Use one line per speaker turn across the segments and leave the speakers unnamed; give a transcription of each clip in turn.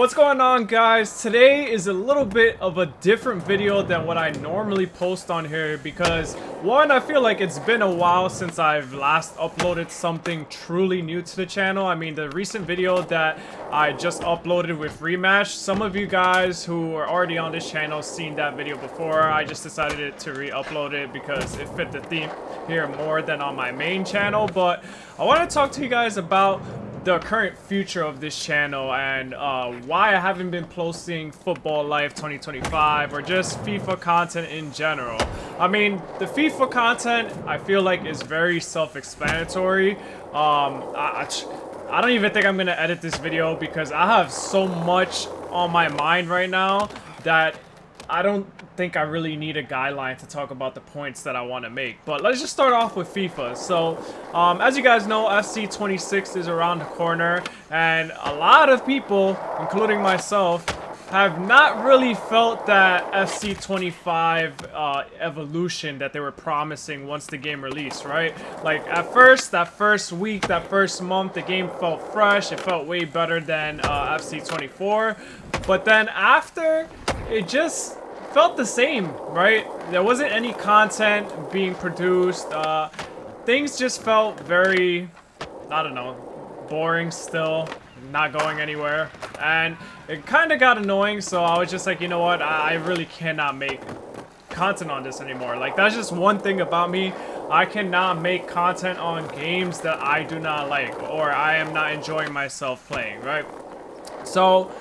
what's going on, guys? Today is a little bit of a different video than what I normally post on here because one, I feel like it's been a while since I've last uploaded something truly new to the channel. I mean, the recent video that I just uploaded with Rematch, some of you guys who are already on this channel seen that video before. I just decided to re-upload it because it fit the theme here more than on my main channel. But I want to talk to you guys about the current future of this channel and why I haven't been posting Football Life 2025 or just FIFA content in general. I mean, the FIFA content I feel like is very self-explanatory. I don't even think I'm gonna edit this video because I have so much on my mind right now that I don't think I really need a guideline to talk about the points that I want to make. But let's just start off with FIFA. So, as you guys know, FC 26 is around the corner, and a lot of people, including myself, have not really felt that FC 25 evolution that they were promising once the game released, right? Like, at first, that first week, that first month, the game felt fresh. It felt way better than FC 24. But then after, it just felt the same, right? There wasn't any content being produced. Things just felt very, I don't know, boring still, not going anywhere. And it kind of got annoying, so I was just like, you know what, I really cannot make content on this anymore. Like, that's just one thing about me. I cannot make content on games that I do not like or I am not enjoying myself playing, right? So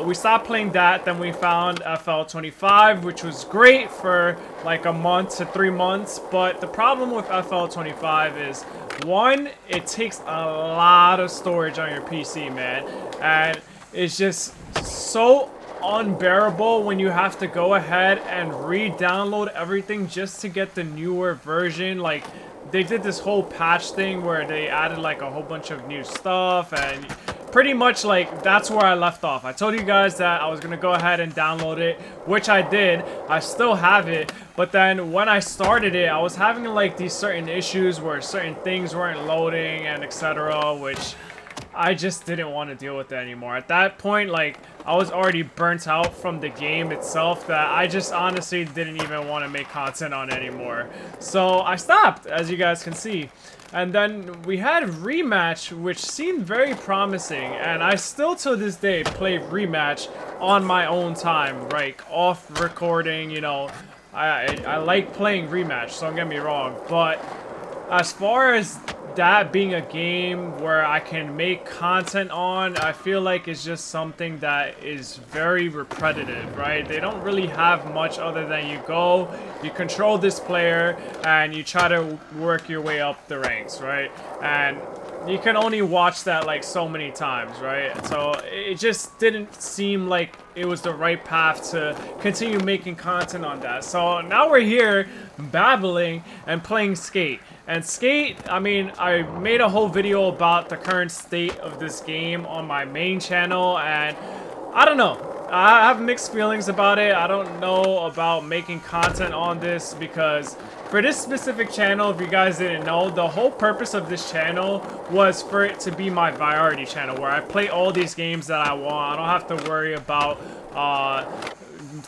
we stopped playing that, then we found FL 25, which was great for like a month to 3 months, but the problem with FL 25 is, one, it takes a lot of storage on your PC, man, and it's just so unbearable when you have to go ahead and re-download everything just to get the newer version. Like, they did this whole patch thing where they added like a whole bunch of new stuff, and pretty much, like, that's where I left off. I told you guys that I was gonna go ahead and download it, which I did. I still have it, but then when I started it, I was having like these certain issues where certain things weren't loading and etc., which I just didn't want to deal with it anymore. At that point, like, I was already burnt out from the game itself that I just honestly didn't even want to make content on anymore. So I stopped, as you guys can see. And then we had Rematch, which seemed very promising, and I still to this day play Rematch on my own time, like off recording, you know. I like playing Rematch, so don't get me wrong, but as far as that being a game where I can make content on, I feel like it's just something that is very repetitive, right? They don't really have much other than you go, you control this player, and you try to work your way up the ranks, right? And you can only watch that like so many times, right? So it just didn't seem like it was the right path to continue making content on that. So now we're here babbling and playing Skate. And Skate, I mean, I made a whole video about the current state of this game on my main channel, and I don't know. I have mixed feelings about it. I don't know about making content on this because for this specific channel, if you guys didn't know, the whole purpose of this channel was for it to be my variety channel where I play all these games that I want. I don't have to worry about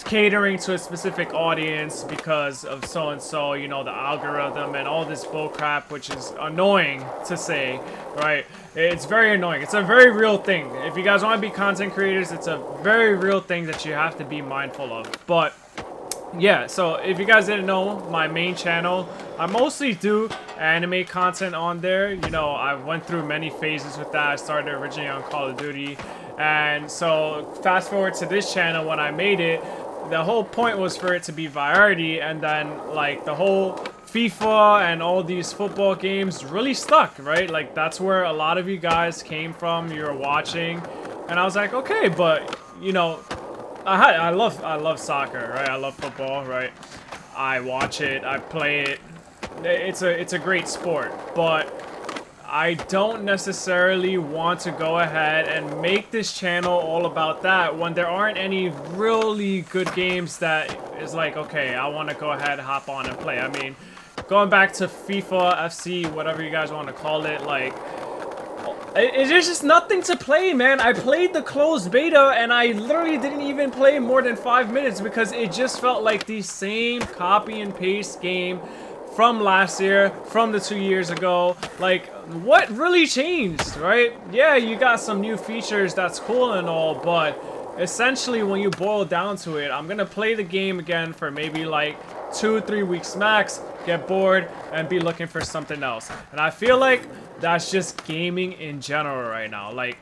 catering to a specific audience because of so-and-so, you know, the algorithm and all this bullcrap, which is annoying to say, right? It's very annoying. It's a very real thing. If you guys want to be content creators, it's a very real thing that you have to be mindful of. But yeah, so if you guys didn't know, my main channel, I mostly do anime content on there. You know, I went through many phases with that. I started originally on Call of Duty, and so fast forward to this channel, when I made it, the whole point was for it to be variety, and then like the whole FIFA and all these football games really stuck, right? Like, that's where a lot of you guys came from, you were watching, and I was like, okay, but you know, I love soccer, right? I love football, right? I watch it, I play it. It's a great sport, but I don't necessarily want to go ahead and make this channel all about that when there aren't any really good games that is like, okay, I want to go ahead, hop on and play. I mean, going back to FIFA, FC, whatever you guys want to call it, like, There's just nothing to play, man. I played the closed beta and I literally didn't even play more than 5 minutes because it just felt like the same copy and paste game from last year, from the 2 years ago. Like, what really changed, right? Yeah, you got some new features, that's cool and all, but essentially when you boil down to it, I'm gonna play the game again for maybe like 2-3 weeks max, get bored, and be looking for something else. And I feel like that's just gaming in general right now. Like,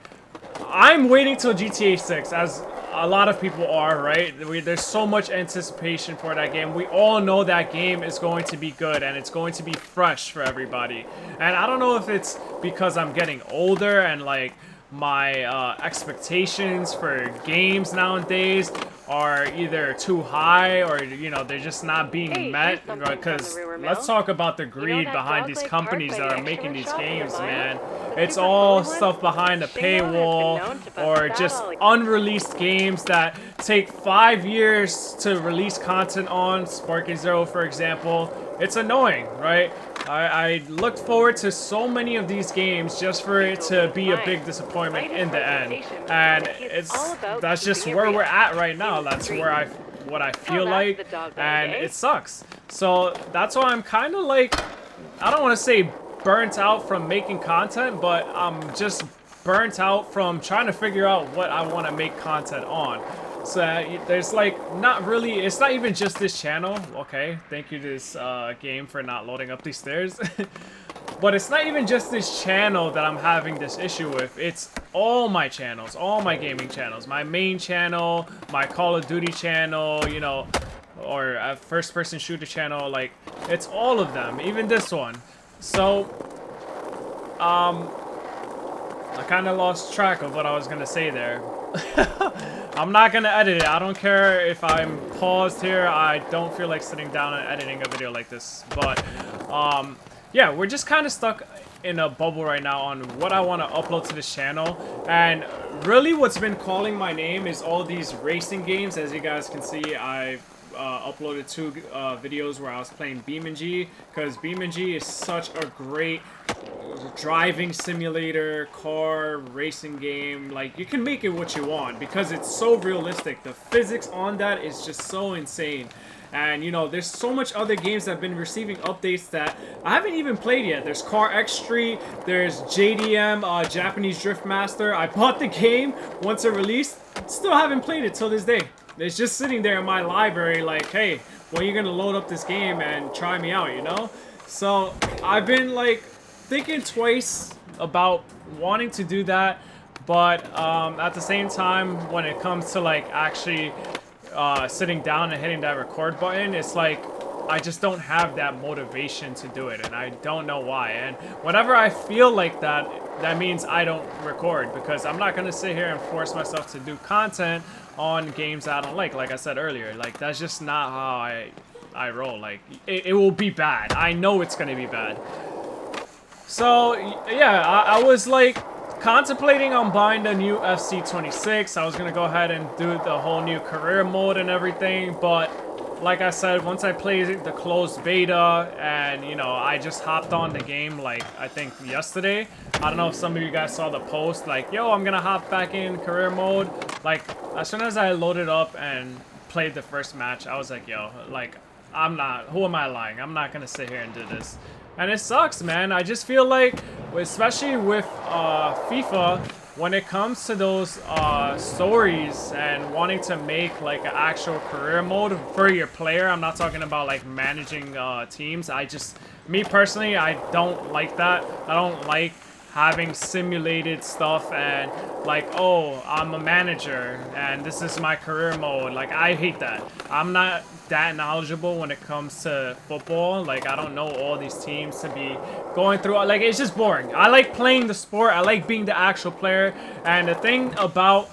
I'm waiting till GTA 6, as a lot of people are, right? There's so much anticipation for that game. We all know that game is going to be good, and it's going to be fresh for everybody. And I don't know if it's because I'm getting older and, like, my expectations for games nowadays are either too high or, you know, they're just not being met. Because let's talk about the greed behind these companies that are making these games, man. It's all stuff behind a paywall or just unreleased games that take 5 years to release content on. Sparking Zero, for example. It's annoying, right? I looked forward to so many of these games just for it to be a big disappointment in the end. And that's just where we're at right now. That's where what I feel like, and it sucks. So that's why I'm kind of like, I don't want to say burnt out from making content, but I'm just burnt out from trying to figure out what I want to make content on. So there's like not really, it's not even just this channel. Okay, thank you this game for not loading up these stairs. But it's not even just this channel that I'm having this issue with. It's all my channels, all my gaming channels. My main channel, my Call of Duty channel, you know, or a first-person shooter channel. Like, it's all of them, even this one. So, I kind of lost track of what I was gonna say there. I'm not gonna edit it. I don't care if I'm paused here. I don't feel like sitting down and editing a video like this. But, yeah, we're just kind of stuck in a bubble right now on what I want to upload to this channel. And really what's been calling my name is all these racing games. As you guys can see, I uploaded 2 videos where I was playing BeamNG, because BeamNG is such a great driving simulator, car racing game. Like, you can make it what you want because it's so realistic. The physics on that is just so insane. And, you know, there's so much other games that have been receiving updates that I haven't even played yet. There's Car X Street, there's JDM, Japanese Drift Master. I bought the game once it released, still haven't played it till this day. It's just sitting there in my library like, hey, when are you gonna load up this game and try me out, you know? So, I've been, like, thinking twice about wanting to do that, but at the same time, when it comes to, like, actually sitting down and hitting that record button, it's like I just don't have that motivation to do it, and I don't know why. And whenever I feel like that, that means I don't record, because I'm not gonna sit here and force myself to do content on games that I don't like I said earlier. Like, that's just not how I roll. Like, it will be bad. I know it's gonna be bad. So yeah, I was like contemplating on buying the new FC26. I was gonna go ahead and do the whole new career mode and everything, but like I said, once I played the closed beta and, you know, I just hopped on the game, like, I think yesterday. I don't know if some of you guys saw the post, like, yo, I'm gonna hop back in career mode. Like, as soon as I loaded up and played the first match, I was like, yo, like, who am I lying? I'm not gonna sit here and do this. And it sucks, man. I just feel like, especially with FIFA, when it comes to those stories and wanting to make like an actual career mode for your player, I'm not talking about like managing teams. Me personally, I don't like that. I don't like having simulated stuff and like, oh, I'm a manager and this is my career mode. Like, I hate that. I'm not that knowledgeable when it comes to football. Like, I don't know all these teams to be going through. Like, it's just boring. I like playing the sport. I like being the actual player. And the thing about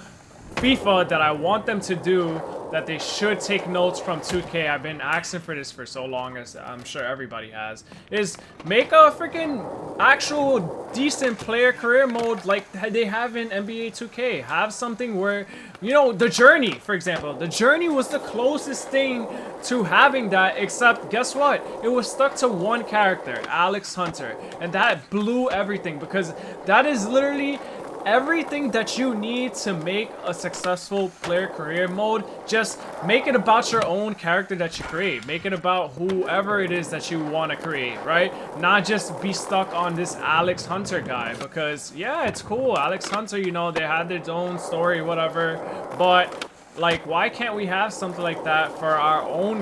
FIFA that I want them to do that they should take notes from 2K. I've been asking for this for so long, as I'm sure everybody has, is make a freaking actual decent player career mode like they have in NBA 2K. Have something where, you know, the journey, for example. The journey was the closest thing to having that, except guess what? It was stuck to one character, Alex Hunter, and that blew everything, because that is literally everything that you need to make a successful player career mode. Just make it about your own character that you create. Make it about whoever it is that you want to create, right? Not just be stuck on this Alex Hunter guy, because yeah, it's cool. Alex Hunter, you know, they had their own story, whatever, but like, why can't we have something like that for our own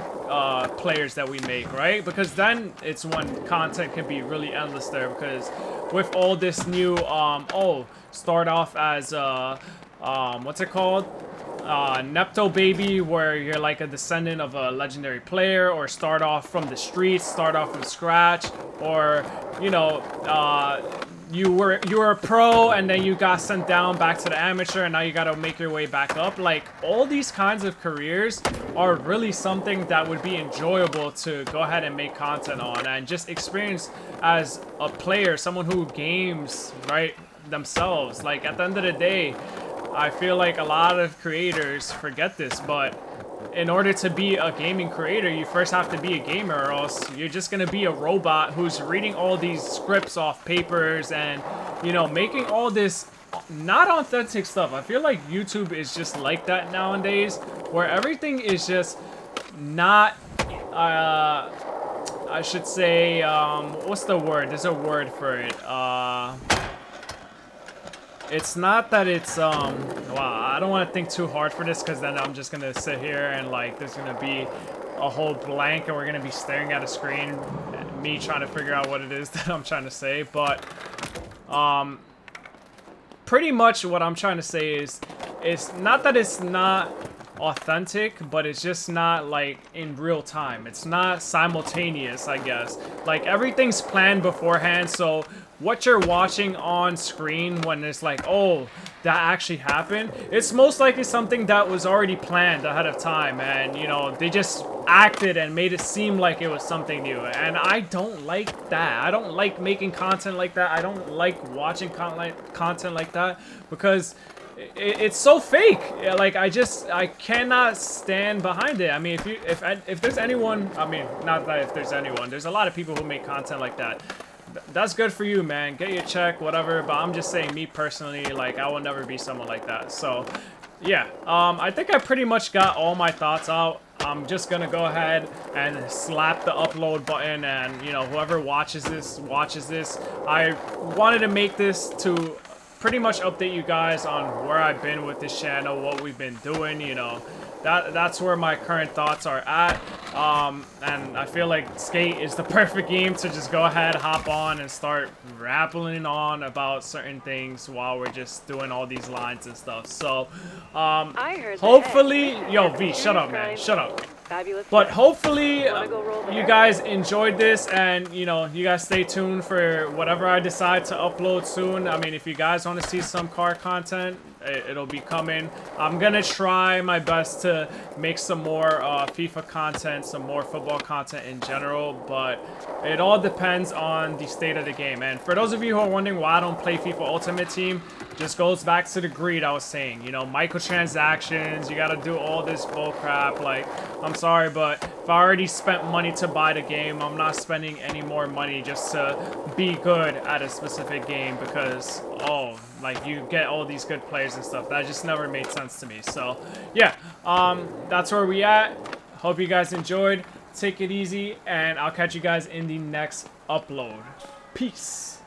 players that we make, right? Because then it's when content can be really endless there, because with all this new, start off as, what's it called? Nepto Baby, where you're like a descendant of a legendary player, or start off from the streets, start off from scratch, or, you know, you were a pro and then you got sent down back to the amateur and now you gotta make your way back up. Like, all these kinds of careers are really something that would be enjoyable to go ahead and make content on and just experience as a player, someone who games, right, themselves. Like, at the end of the day, I feel like a lot of creators forget this, but in order to be a gaming creator, you first have to be a gamer, or else you're just gonna be a robot who's reading all these scripts off papers and, you know, making all this not authentic stuff. I feel like YouTube is just like that nowadays, where everything is just not, I should say, what's the word? There's a word for it. It's not that it's, wow, I don't want to think too hard for this, because then I'm just going to sit here and, like, there's going to be a whole blank and we're going to be staring at a screen, me trying to figure out what it is that I'm trying to say. But, pretty much what I'm trying to say is, it's not that it's not authentic, but it's just not, like, in real time. It's not simultaneous, I guess. Like, everything's planned beforehand, so what you're watching on screen when it's like, oh, that actually happened, it's most likely something that was already planned ahead of time, and, you know, they just acted and made it seem like it was something new. And I don't like that. I don't like making content like that. I don't like watching content like that, because it's so fake. Like, I cannot stand behind it. I mean, if there's anyone, I mean, not that if there's anyone, there's a lot of people who make content like that. That's good for you, man. Get your check, whatever. But I'm just saying, me personally, like, I will never be someone like that. So, yeah. I think I pretty much got all my thoughts out. I'm just gonna go ahead and slap the upload button, and, you know, whoever watches this, watches this. I wanted to make this to pretty much update you guys on where I've been with this channel, what we've been doing, you know. That's where my current thoughts are at. And I feel like Skate is the perfect game to just go ahead, hop on, and start rambling on about certain things while we're just doing all these lines and stuff. So, hopefully, yo, V, shut up, man, shut up. But hopefully, you guys enjoyed this, and, you know, you guys stay tuned for whatever I decide to upload soon. I mean, if you guys want to see some car content, it'll be coming. I'm gonna try my best to make some more FIFA content, some more football content in general, but it all depends on the state of the game. And for those of you who are wondering why I don't play FIFA Ultimate Team, just goes back to the greed I was saying. You know, microtransactions, you gotta do all this bull crap. Like, I'm sorry, but if I already spent money to buy the game, I'm not spending any more money just to be good at a specific game, because, oh, like, you get all these good players and stuff. That just never made sense to me. So, yeah, that's where we at. Hope you guys enjoyed. Take it easy, and I'll catch you guys in the next upload. Peace.